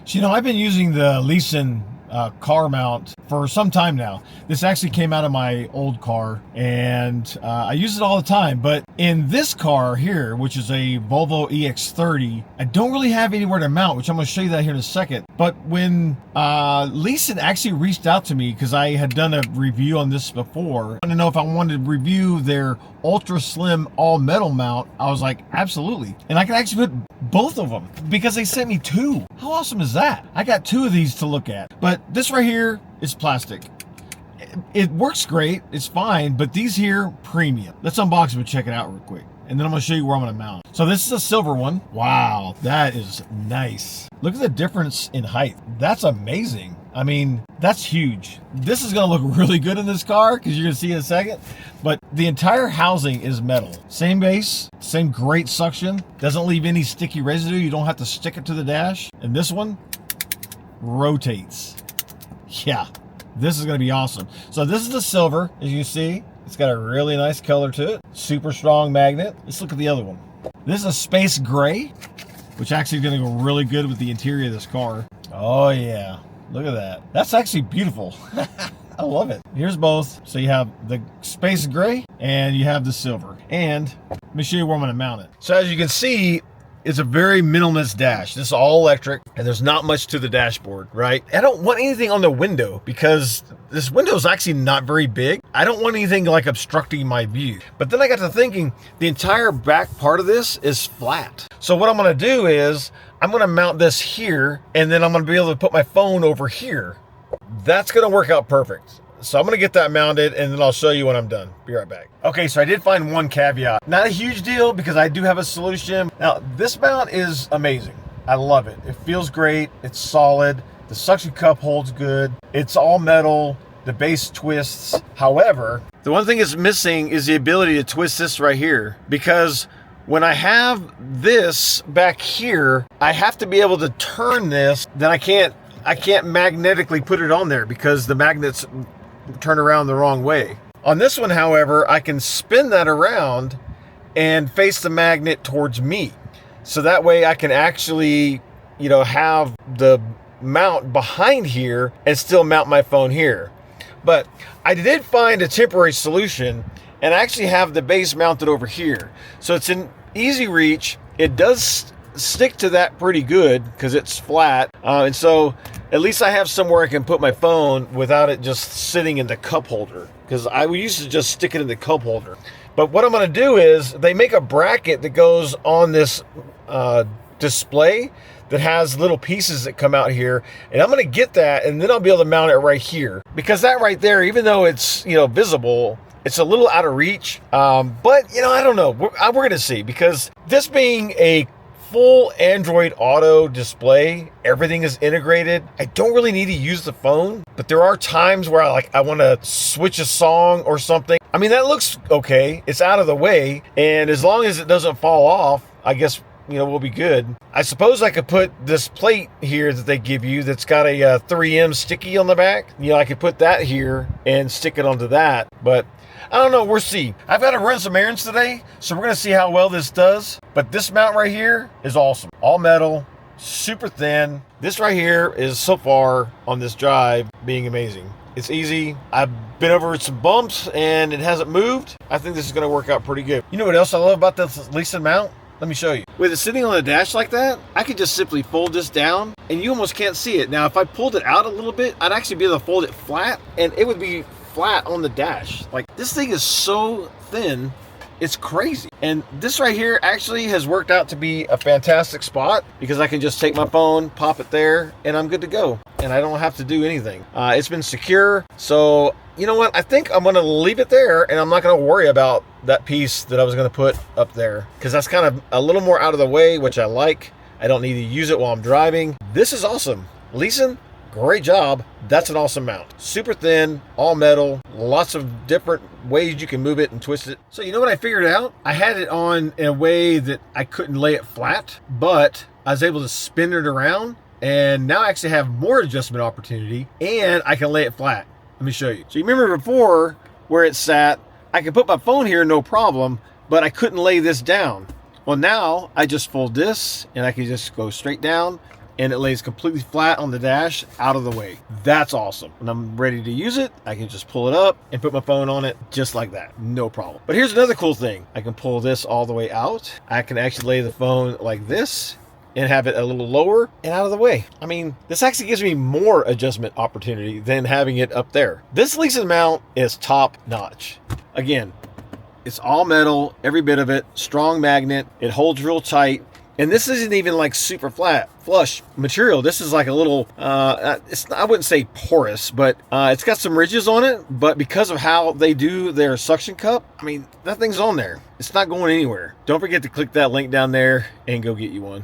So, I've been using the LISEN car mount for some time now. This actually came out of my old car, and I use it all the time. But in this car here, which is a Volvo EX30, I don't really have anywhere to mount, which I'm going to show you that here in a second. But when LISEN actually reached out to me, because I had done a review on this before, I wanted to know if I wanted to review their ultra slim all metal mount. I was like, absolutely. And I can actually put both of them because they sent me two. How awesome is that? I got two of these to look at. But this right here is plastic. It works great, it's fine, but these here, premium. Let's unbox them and check it out real quick. And then I'm gonna show you where I'm gonna mount. So this is a silver one. Wow, that is nice. Look at the difference in height. That's amazing. I mean, that's huge. This is gonna look really good in this car because you're gonna see in a second. But the entire housing is metal. Same base, same great suction. Doesn't leave any sticky residue. You don't have to stick it to the dash. And this one rotates. Yeah, this is gonna be awesome. So this is the silver, as you see. It's got a really nice color to it. Super strong magnet. Let's look at the other one. This is a space gray, which actually is gonna go really good with the interior of this car. Oh yeah, look at that. That's actually beautiful. I love it. Here's both. So you have the space gray and you have the silver. And let me show you where I'm gonna mount it. So as you can see, it's a very minimalist dash. This is all electric and there's not much to the dashboard, right? I don't want anything on the window because this window is actually not very big. I don't want anything like obstructing my view. But then I got to thinking, the entire back part of this is flat. So what I'm gonna do is, I'm gonna mount this here and then I'm gonna be able to put my phone over here. That's gonna work out perfect. So I'm gonna get that mounted and then I'll show you when I'm done. Be right back. Okay, so I did find one caveat. Not a huge deal because I do have a solution. Now, this mount is amazing. I love it. It feels great. It's solid. The suction cup holds good. It's all metal. The base twists. However, the one thing it's missing is the ability to twist this right here, because when I have this back here, I have to be able to turn this. Then I can't magnetically put it on there because the magnets turn around the wrong way. On this one, however, I can spin that around and face the magnet towards me. So that way I can actually, have the mount behind here and still mount my phone here. But I did find a temporary solution and I actually have the base mounted over here. So it's in easy reach. It does stick to that pretty good because it's flat. And so at least I have somewhere I can put my phone without it just sitting in the cup holder, because I used to just stick it in the cup holder. But what I'm going to do is they make a bracket that goes on this display that has little pieces that come out here, and I'm going to get that and then I'll be able to mount it right here, because that right there, even though it's visible, it's a little out of reach. But I don't know, we're going to see, because this being a full Android Auto display, everything is integrated. I don't really need to use the phone, but there are times where I want to switch a song or something. I mean, that looks okay. It's out of the way, and as long as it doesn't fall off, I guess we'll be good. I suppose I could put this plate here that they give you that's got a 3M sticky on the back. I could put that here and stick it onto that, but I don't know, we'll see. I've got to run some errands today, so we're going to see how well this does. But this mount right here is awesome. All metal, super thin. This right here is, so far on this drive, being amazing. It's easy. I've been over some bumps and it hasn't moved. I think this is going to work out pretty good. You know what else I love about this LISEN mount? Let me show you. With it sitting on the dash like that, I could just simply fold this down and you almost can't see it. Now, if I pulled it out a little bit, I'd actually be able to fold it flat and it would be flat on the dash. Like, this thing is so thin, it's crazy. And this right here actually has worked out to be a fantastic spot, because I can just take my phone, pop it there, and I'm good to go. And I don't have to do anything. It's been secure. So you know what? I think I'm going to leave it there, and I'm not going to worry about that piece that I was going to put up there, because that's kind of a little more out of the way, which I like. I don't need to use it while I'm driving. This is awesome. LISEN, great job. That's an awesome mount. Super thin, all metal, lots of different ways you can move it and twist it. So you know what I figured out? I had it on in a way that I couldn't lay it flat, but I was able to spin it around, and now I actually have more adjustment opportunity, and I can lay it flat. Let me show you. So you remember before where it sat, I could put my phone here, no problem, but I couldn't lay this down. Well, now I just fold this and I can just go straight down, and it lays completely flat on the dash, out of the way. That's awesome. When I'm ready to use it, I can just pull it up and put my phone on it just like that. No problem. But here's another cool thing. I can pull this all the way out. I can actually lay the phone like this and have it a little lower and out of the way. I mean, this actually gives me more adjustment opportunity than having it up there. This LISEN mount is top notch. Again, it's all metal, every bit of it, strong magnet, it holds real tight. And this isn't even like super flat, flush material. This is like a little, I wouldn't say porous, but it's got some ridges on it. But because of how they do their suction cup, I mean, that thing's on there. It's not going anywhere. Don't forget to click that link down there and go get you one.